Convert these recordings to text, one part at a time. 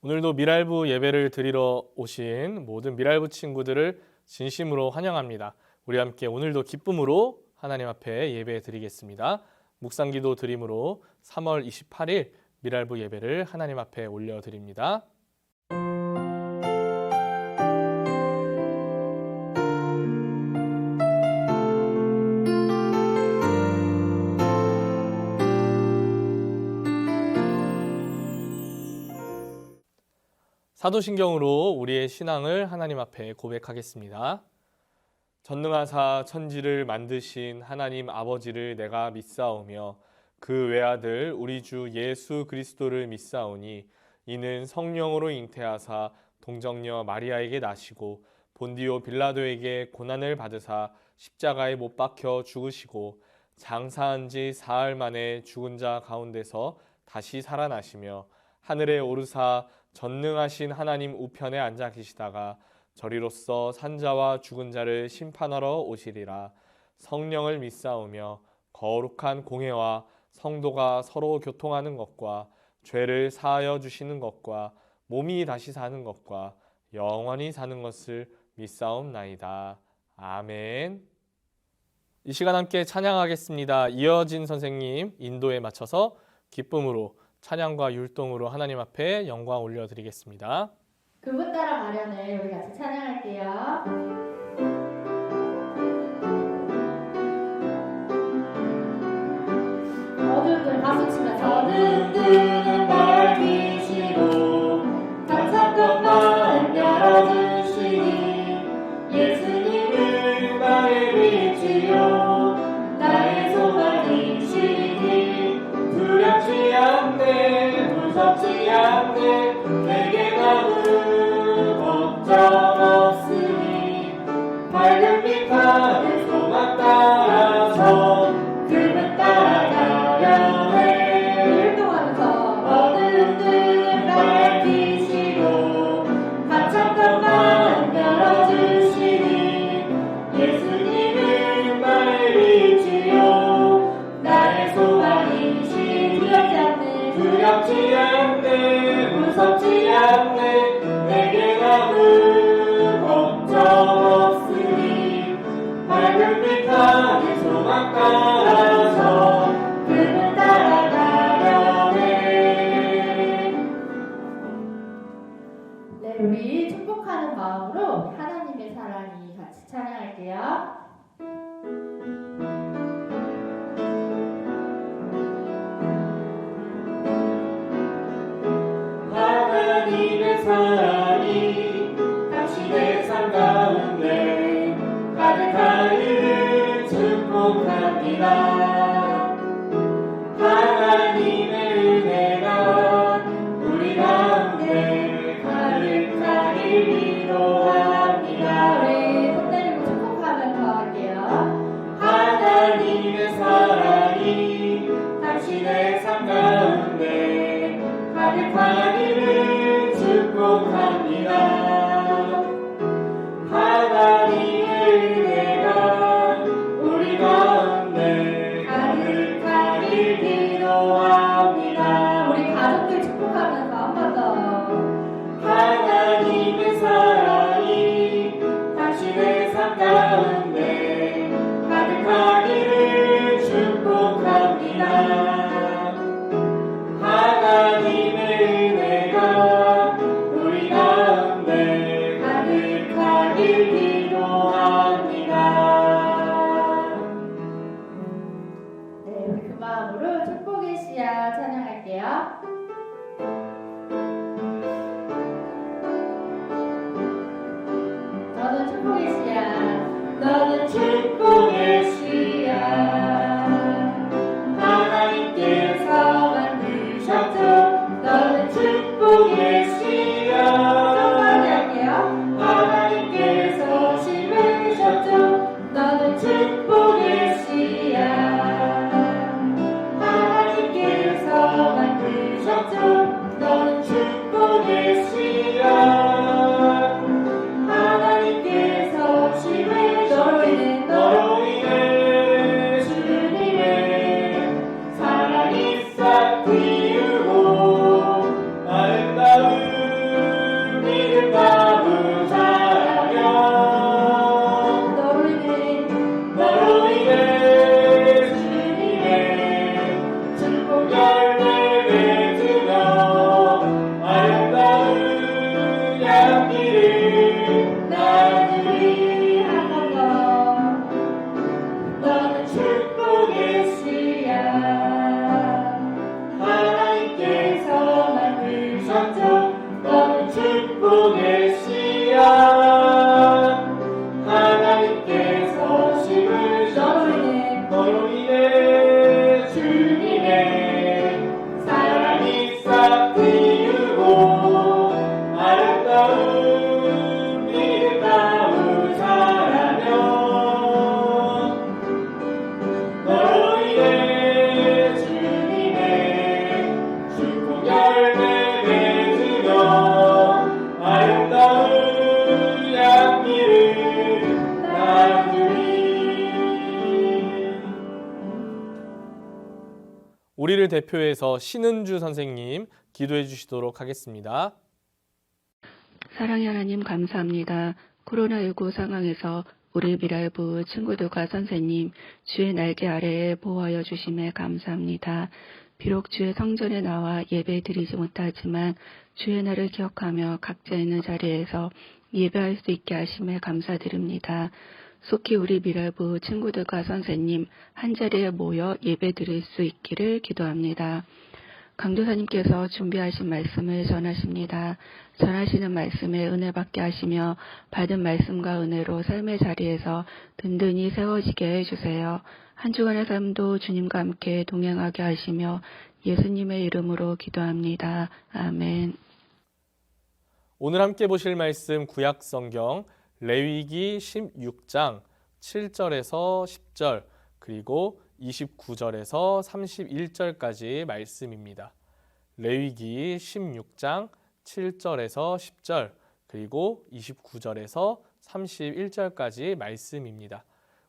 오늘도 미랄부 예배를 드리러 오신 모든 미랄부 친구들을 진심으로 환영합니다. 우리 함께 오늘도 기쁨으로 하나님 앞에 예배 드리겠습니다. 묵상기도 드림으로 3월 28일 미랄부 예배를 하나님 앞에 올려드립니다. 사도신경으로 우리의 신앙을 하나님 앞에 고백하겠습니다. 전능하사 천지를 만드신 하나님 아버지를 내가 믿사오며 그 외아들 우리 주 예수 그리스도를 믿사오니 이는 성령으로 잉태하사 동정녀 마리아에게 나시고 본디오 빌라도에게 고난을 받으사 십자가에 못 박혀 죽으시고 장사한 지 사흘 만에 죽은 자 가운데서 다시 살아나시며 하늘에 오르사 전능하신 하나님 우편에 앉아 계시다가 저리로서 산자와 죽은 자를 심판하러 오시리라. 성령을 믿사오며 거룩한 공회와 성도가 서로 교통하는 것과 죄를 사하여 주시는 것과 몸이 다시 사는 것과 영원히 사는 것을 믿사옵나이다. 아멘. 이 시간 함께 찬양하겠습니다. 이어진 선생님 인도에 맞춰서 기쁨으로 찬양과 율동으로 하나님 앞에 영광 올려드리겠습니다. 그분 따라 마련을 우리 같이 찬양할게요. 어두운 박수 치면서 어두운 눈은 밝히시고 감사껏 마음 열어주시니 예수님은 나의 빛이요 나의 소망이시니 두렵지 않네 무섭지 않네 내게 아무 걱정 없으니 밝은 빛 하늘 소망 따라서 그분 따라가려 해 율동하면서 어두운 눈을 밝히시고 갇혔던 마음 열어주시니 예수님은 나의 빛이요 나의 소망이시니 두렵지 않네 무섭지 않네 내게 아무 걱정 없으니 밝은 빛 하늘 소망 따라서 그분 따라가려 해. 네, 우리 축복하는 마음으로 하나님의 사랑이 같이 찬양할게요. 하나님의 사랑이 당신의 삶 가운데 가득하기를 축복합니다. 하나님의 은혜가 우리 가운데 가득하길 기도합니다. 우리 손 내리고 축복하면서 할게요. 하나님의 사랑이 당신의 삶 가운데 가득하기를 축복합니다. 하나님의 은혜가 우리 가운데 가득하길 기도합니다. 우리 가족들 축복하면서 한 번 더. 하나님의 사랑이 당신의 삶 가운데 가득하기를 축복합니다. 하나님의 은혜가 우리 가운데 가득하길 기도합니다. 네, 우리 그 마음으로 축복의 씨앗 찬양할게요. 너는 축복의 씨앗 너는 축복의 씨앗 하나님께서 너는 축복의 씨앗 한번 할게요. 하나님께서 심으셨죠. 너는 축복의 씨앗 하나님께서 만드셨죠. 우리를 대표해서 신은주 선생님 기도해 주시도록 하겠습니다. 사랑의 하나님 감사합니다. 코로나19 상황에서 우리 미랄부 친구들과 선생님 주의 날개 아래에 보호하여 주심에 감사합니다. 비록 주의 성전에 나와 예배 드리지 못하지만 주의 날을 기억하며 각자 있는 자리에서 예배할 수 있게 하심에 감사드립니다. 속히 우리 미랄부 친구들과 선생님 한자리에 모여 예배 드릴 수 있기를 기도합니다. 강도사님께서 준비하신 말씀을 전하십니다. 전하시는 말씀에 은혜 받게 하시며 받은 말씀과 은혜로 삶의 자리에서 든든히 세워지게 해주세요. 한 주간의 삶도 주님과 함께 동행하게 하시며 예수님의 이름으로 기도합니다. 아멘. 오늘 함께 보실 말씀 구약성경 레위기 16장 7절에서 10절 그리고 29절에서 31절까지 말씀입니다. 레위기 16장 7절에서 10절 그리고 29절에서 31절까지 말씀입니다.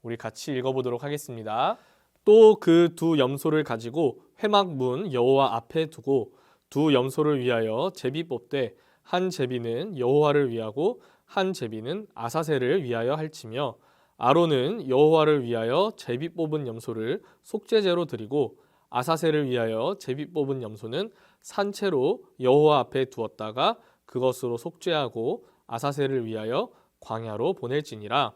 우리 같이 읽어보도록 하겠습니다. 또 그 두 염소를 가지고 회막문 여호와 앞에 두고 두 염소를 위하여 제비 뽑되 한 제비는 여호와를 위하고 한 제비는 아사셀을 위하여 할지며 아론은 여호와를 위하여 제비 뽑은 염소를 속죄제로 드리고 아사셀을 위하여 제비 뽑은 염소는 산채로 여호와 앞에 두었다가 그것으로 속죄하고 아사셀을 위하여 광야로 보낼지니라.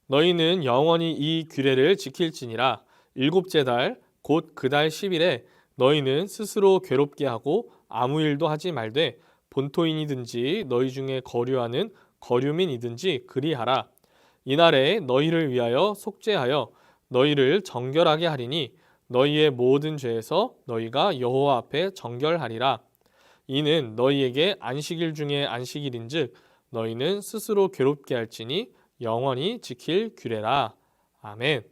너희는 영원히 이 규례를 지킬지니라. 일곱째 달 곧 그 달 10일에 너희는 스스로 괴롭게 하고 아무 일도 하지 말되 본토인이든지 너희 중에 거류하는 거류민이든지 그리하라. 이날에 너희를 위하여 속죄하여 너희를 정결하게 하리니 너희의 모든 죄에서 너희가 여호와 앞에 정결하리라. 이는 너희에게 안식일 중에 안식일인즉 너희는 스스로 괴롭게 할지니 영원히 지킬 규례라. 아멘.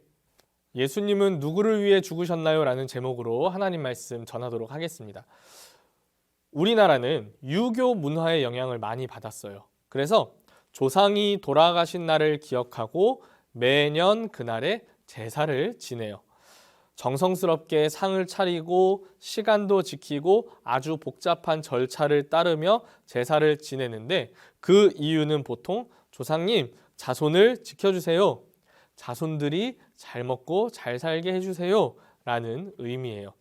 예수님은 누구를 위해 죽으셨나요? 라는 제목으로 하나님 말씀 전하도록 하겠습니다. 우리나라는 유교 문화의 영향을 많이 받았어요. 그래서 조상이 돌아가신 날을 기억하고 매년 그날에 제사를 지내요. 정성스럽게 상을 차리고 시간도 지키고 아주 복잡한 절차를 따르며 제사를 지내는데 그 이유는 보통 조상님 자손을 지켜주세요. 자손들이 잘 먹고 잘 살게 해주세요. 라는 의미예요.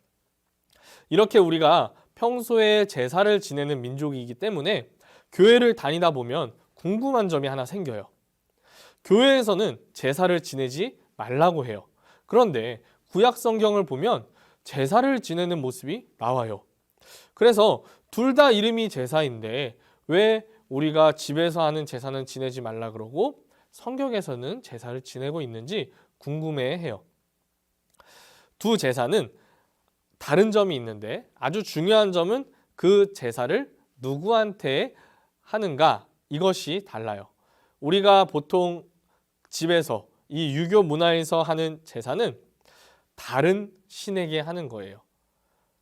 이렇게 우리가 평소에 제사를 지내는 민족이기 때문에 교회를 다니다 보면 궁금한 점이 하나 생겨요. 교회에서는 제사를 지내지 말라고 해요. 그런데 구약 성경을 보면 제사를 지내는 모습이 나와요. 그래서 둘 다 이름이 제사인데 왜 우리가 집에서 하는 제사는 지내지 말라 그러고 성경에서는 제사를 지내고 있는지 궁금해해요. 두 제사는 다른 점이 있는데 아주 중요한 점은 그 제사를 누구한테 하는가 이것이 달라요. 우리가 보통 집에서 이 유교 문화에서 하는 제사는 다른 신에게 하는 거예요.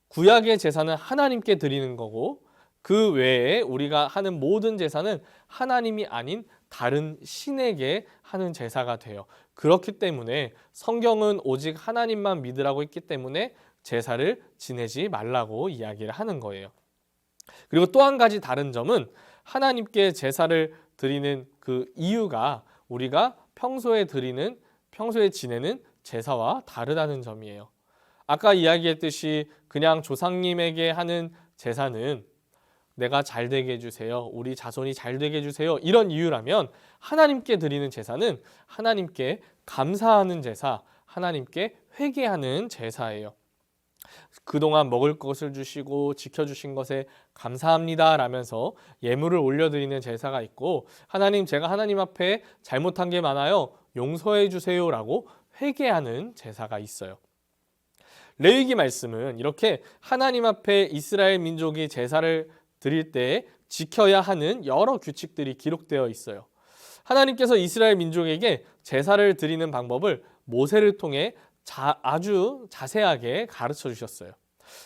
구약의 제사는 하나님께 드리는 거고 그 외에 우리가 하는 모든 제사는 하나님이 아닌 다른 신에게 하는 제사가 돼요. 그렇기 때문에 성경은 오직 하나님만 믿으라고 했기 때문에 제사를 지내지 말라고 이야기를 하는 거예요. 그리고 또 한 가지 다른 점은 하나님께 제사를 드리는 그 이유가 우리가 평소에 지내는 제사와 다르다는 점이에요. 아까 이야기했듯이 그냥 조상님에게 하는 제사는 내가 잘 되게 해주세요. 우리 자손이 잘 되게 해주세요. 이런 이유라면 하나님께 드리는 제사는 하나님께 감사하는 제사, 하나님께 회개하는 제사예요. 그동안 먹을 것을 주시고 지켜주신 것에 감사합니다 라면서 예물을 올려드리는 제사가 있고 하나님 제가 하나님 앞에 잘못한 게 많아요. 용서해 주세요 라고 회개하는 제사가 있어요. 레위기 말씀은 이렇게 하나님 앞에 이스라엘 민족이 제사를 드릴 때 지켜야 하는 여러 규칙들이 기록되어 있어요. 하나님께서 이스라엘 민족에게 제사를 드리는 방법을 모세를 통해 아주 자세하게 가르쳐 주셨어요.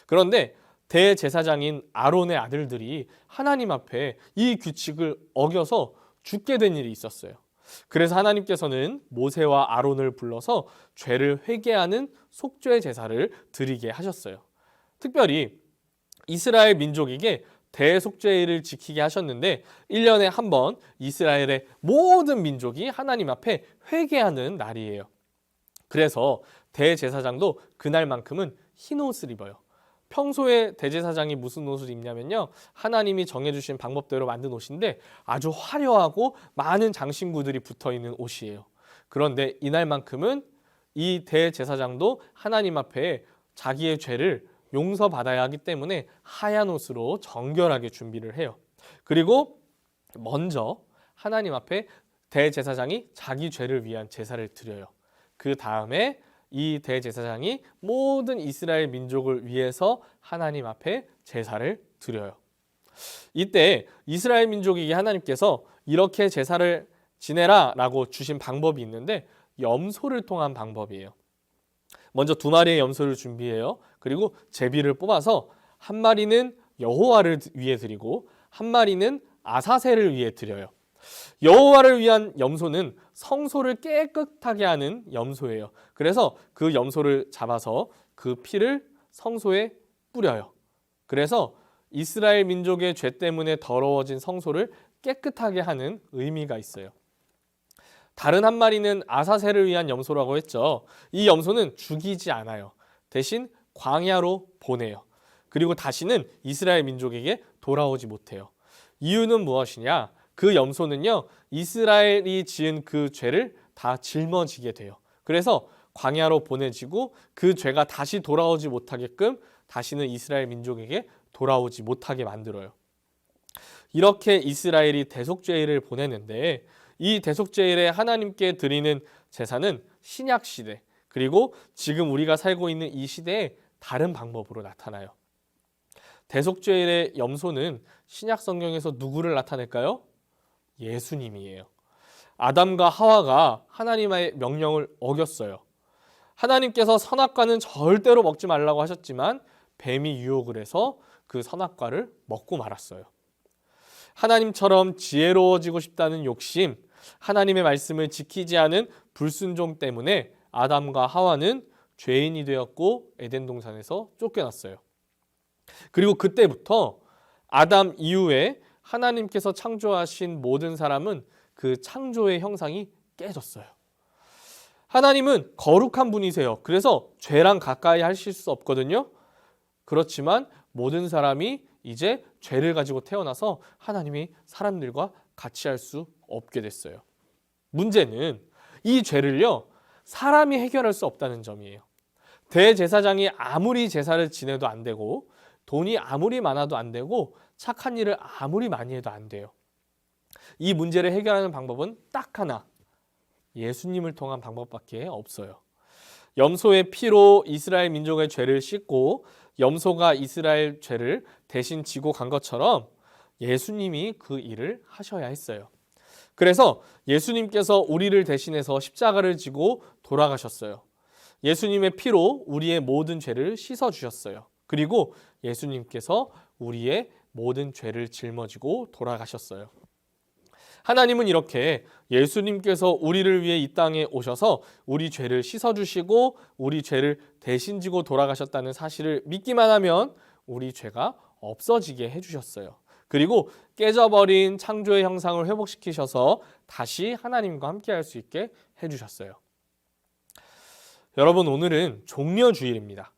그런데 대제사장인 아론의 아들들이 하나님 앞에 이 규칙을 어겨서 죽게 된 일이 있었어요. 그래서 하나님께서는 모세와 아론을 불러서 죄를 회개하는 속죄 제사를 드리게 하셨어요. 특별히 이스라엘 민족에게 대속죄를 지키게 하셨는데 1년에 한 번 이스라엘의 모든 민족이 하나님 앞에 회개하는 날이에요. 그래서 대제사장도 그날만큼은 흰 옷을 입어요. 평소에 대제사장이 무슨 옷을 입냐면요, 하나님이 정해주신 방법대로 만든 옷인데 아주 화려하고 많은 장신구들이 붙어있는 옷이에요. 그런데 이날만큼은 이 대제사장도 하나님 앞에 자기의 죄를 용서받아야 하기 때문에 하얀 옷으로 정결하게 준비를 해요. 그리고 먼저 하나님 앞에 대제사장이 자기 죄를 위한 제사를 드려요. 그 다음에 이 대제사장이 모든 이스라엘 민족을 위해서 하나님 앞에 제사를 드려요. 이때 이스라엘 민족에게 하나님께서 이렇게 제사를 지내라 라고 주신 방법이 있는데 염소를 통한 방법이에요. 먼저 2마리의 염소를 준비해요. 그리고 제비를 뽑아서 한 마리는 여호와를 위해 드리고 한 마리는 아사셀을 위해 드려요. 여호와를 위한 염소는 성소를 깨끗하게 하는 염소예요. 그래서 그 염소를 잡아서 그 피를 성소에 뿌려요. 그래서 이스라엘 민족의 죄 때문에 더러워진 성소를 깨끗하게 하는 의미가 있어요. 다른 한 마리는 아사셀을 위한 염소라고 했죠. 이 염소는 죽이지 않아요. 대신 광야로 보내요. 그리고 다시는 이스라엘 민족에게 돌아오지 못해요. 이유는 무엇이냐? 그 염소는요, 이스라엘이 지은 그 죄를 다 짊어지게 돼요. 그래서 광야로 보내지고 그 죄가 다시 돌아오지 못하게끔 다시는 이스라엘 민족에게 돌아오지 못하게 만들어요. 이렇게 이스라엘이 대속죄를 보내는데 이 대속죄일에 하나님께 드리는 제사는 신약 시대, 그리고 지금 우리가 살고 있는 이 시대에 다른 방법으로 나타나요. 대속죄일의 염소는 신약 성경에서 누구를 나타낼까요? 예수님이에요. 아담과 하와가 하나님의 명령을 어겼어요. 하나님께서 선악과는 절대로 먹지 말라고 하셨지만 뱀이 유혹을 해서 그 선악과를 먹고 말았어요. 하나님처럼 지혜로워지고 싶다는 욕심, 하나님의 말씀을 지키지 않은 불순종 때문에 아담과 하와는 죄인이 되었고 에덴 동산에서 쫓겨났어요. 그리고 그때부터 아담 이후에 하나님께서 창조하신 모든 사람은 그 창조의 형상이 깨졌어요. 하나님은 거룩한 분이세요. 그래서 죄랑 가까이 하실 수 없거든요. 그렇지만 모든 사람이 이제 죄를 가지고 태어나서 하나님이 사람들과 같이 할 수 없게 됐어요. 문제는 이 죄를요, 사람이 해결할 수 없다는 점이에요. 대제사장이 아무리 제사를 지내도 안 되고 돈이 아무리 많아도 안 되고 착한 일을 아무리 많이 해도 안 돼요. 이 문제를 해결하는 방법은 딱 하나, 예수님을 통한 방법밖에 없어요. 염소의 피로 이스라엘 민족의 죄를 씻고 염소가 이스라엘 죄를 대신 지고 간 것처럼 예수님이 그 일을 하셔야 했어요. 그래서 예수님께서 우리를 대신해서 십자가를 지고 돌아가셨어요. 예수님의 피로 우리의 모든 죄를 씻어주셨어요. 그리고 예수님께서 우리의 모든 죄를 짊어지고 돌아가셨어요. 하나님은 이렇게 예수님께서 우리를 위해 이 땅에 오셔서 우리 죄를 씻어주시고 우리 죄를 대신 지고 돌아가셨다는 사실을 믿기만 하면 우리 죄가 없어지게 해주셨어요. 그리고 깨져버린 창조의 형상을 회복시키셔서 다시 하나님과 함께 할 수 있게 해주셨어요. 여러분, 오늘은 종려주일입니다.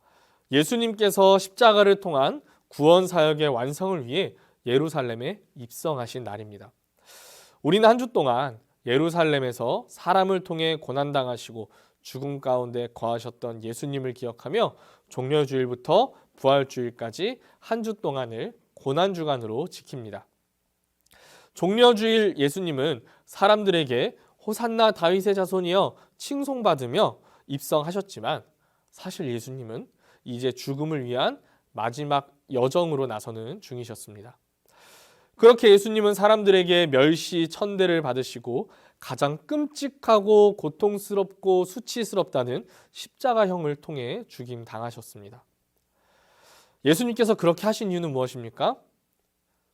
예수님께서 십자가를 통한 구원 사역의 완성을 위해 예루살렘에 입성하신 날입니다. 우리는 한 주 동안 예루살렘에서 사람을 통해 고난당하시고 죽음 가운데 거하셨던 예수님을 기억하며 종려주일부터 부활주일까지 한 주 동안을 고난주간으로 지킵니다. 종려주일 예수님은 사람들에게 호산나 다윗의 자손이여 칭송받으며 입성하셨지만 사실 예수님은 이제 죽음을 위한 마지막 여정으로 나서는 중이셨습니다. 그렇게 예수님은 사람들에게 멸시 천대를 받으시고 가장 끔찍하고 고통스럽고 수치스럽다는 십자가형을 통해 죽임 당하셨습니다. 예수님께서 그렇게 하신 이유는 무엇입니까?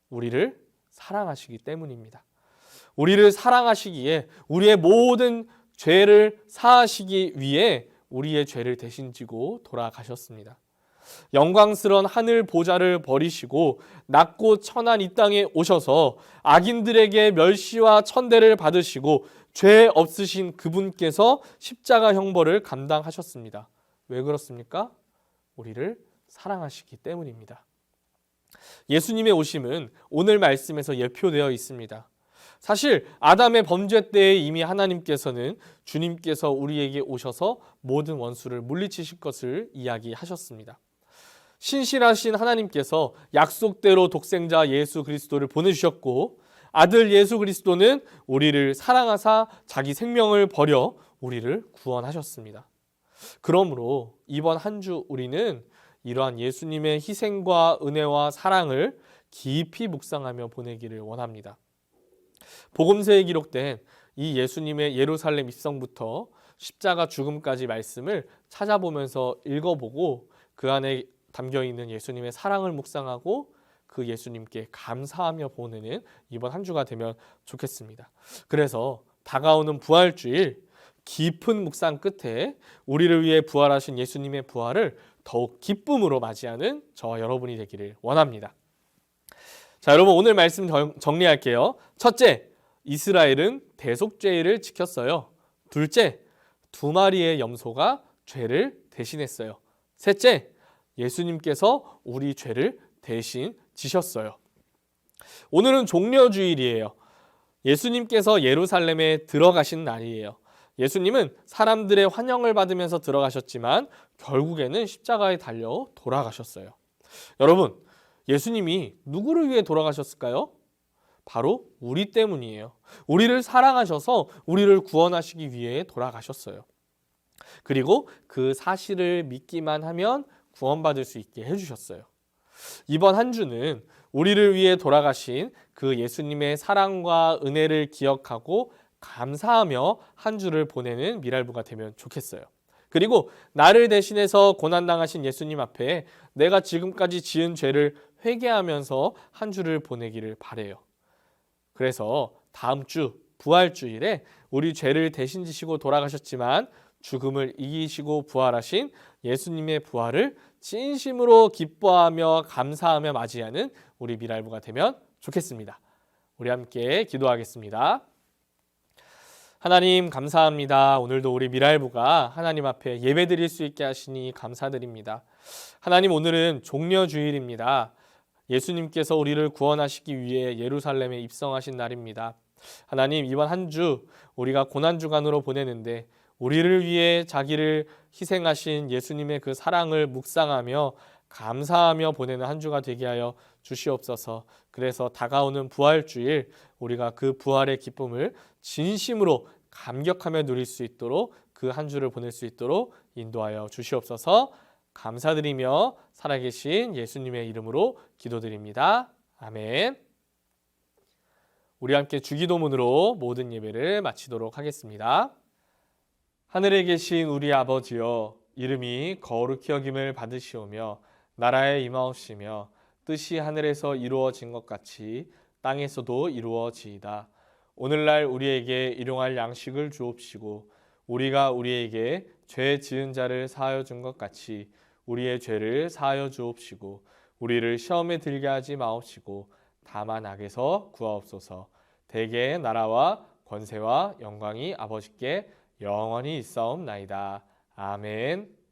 우리를 사랑하시기 때문입니다. 우리를 사랑하시기에 우리의 모든 죄를 사하시기 위해 우리의 죄를 대신 지고 돌아가셨습니다. 영광스러운 하늘 보좌를 버리시고 낮고 천한 이 땅에 오셔서 악인들에게 멸시와 천대를 받으시고 죄 없으신 그분께서 십자가 형벌을 감당하셨습니다. 왜 그렇습니까? 우리를 사랑하시기 때문입니다. 예수님의 오심은 오늘 말씀에서 예표되어 있습니다. 사실 아담의 범죄 때에 이미 하나님께서는 주님께서 우리에게 오셔서 모든 원수를 물리치실 것을 이야기하셨습니다. 신실하신 하나님께서 약속대로 독생자 예수 그리스도를 보내주셨고 아들 예수 그리스도는 우리를 사랑하사 자기 생명을 버려 우리를 구원하셨습니다. 그러므로 이번 한 주 우리는 이러한 예수님의 희생과 은혜와 사랑을 깊이 묵상하며 보내기를 원합니다. 복음서에 기록된 이 예수님의 예루살렘 입성부터 십자가 죽음까지 말씀을 찾아보면서 읽어보고 그 안에 담겨있는 예수님의 사랑을 묵상하고 그 예수님께 감사하며 보내는 이번 한 주가 되면 좋겠습니다. 그래서 다가오는 부활주일 깊은 묵상 끝에 우리를 위해 부활하신 예수님의 부활을 더욱 기쁨으로 맞이하는 저와 여러분이 되기를 원합니다. 자, 여러분 오늘 말씀 정리할게요. 첫째, 이스라엘은 대속죄를 지켰어요. 둘째, 2마리의 염소가 죄를 대신했어요. 셋째, 예수님께서 우리 죄를 대신 지셨어요. 오늘은 종려주일이에요. 예수님께서 예루살렘에 들어가신 날이에요. 예수님은 사람들의 환영을 받으면서 들어가셨지만 결국에는 십자가에 달려 돌아가셨어요. 여러분, 예수님이 누구를 위해 돌아가셨을까요? 바로 우리 때문이에요. 우리를 사랑하셔서 우리를 구원하시기 위해 돌아가셨어요. 그리고 그 사실을 믿기만 하면 구원받을 수 있게 해주셨어요. 이번 한 주는 우리를 위해 돌아가신 그 예수님의 사랑과 은혜를 기억하고 감사하며 한 주를 보내는 미랄부가 되면 좋겠어요. 그리고 나를 대신해서 고난당하신 예수님 앞에 내가 지금까지 지은 죄를 회개하면서 한 주를 보내기를 바라요. 그래서 다음 주 부활주일에 우리 죄를 대신 지시고 돌아가셨지만 죽음을 이기시고 부활하신 예수님의 부활을 진심으로 기뻐하며 감사하며 맞이하는 우리 미랄부가 되면 좋겠습니다. 우리 함께 기도하겠습니다. 하나님 감사합니다. 오늘도 우리 미랄부가 하나님 앞에 예배드릴 수 있게 하시니 감사드립니다. 하나님 오늘은 종려주일입니다. 예수님께서 우리를 구원하시기 위해 예루살렘에 입성하신 날입니다. 하나님 이번 한 주 우리가 고난주간으로 보내는데 우리를 위해 자기를 희생하신 예수님의 그 사랑을 묵상하며 감사하며 보내는 한 주가 되게 하여 주시옵소서. 그래서 다가오는 부활주일 우리가 그 부활의 기쁨을 진심으로 감격하며 누릴 수 있도록 그 한 주를 보낼 수 있도록 인도하여 주시옵소서. 감사드리며 살아계신 예수님의 이름으로 기도드립니다. 아멘. 우리 함께 주기도문으로 모든 예배를 마치도록 하겠습니다. 하늘에 계신 우리 아버지여, 이름이 거룩히 여김을 받으시오며 나라에 임하옵시며 뜻이 하늘에서 이루어진 것 같이 땅에서도 이루어지이다. 오늘날 우리에게 일용할 양식을 주옵시고 우리가 우리에게 죄 지은 자를 사하여 준 것 같이 우리의 죄를 사하여 주옵시고 우리를 시험에 들게 하지 마옵시고 다만 악에서 구하옵소서. 대개의 나라와 권세와 영광이 아버지께 영원히 있사옵나이다. 아멘.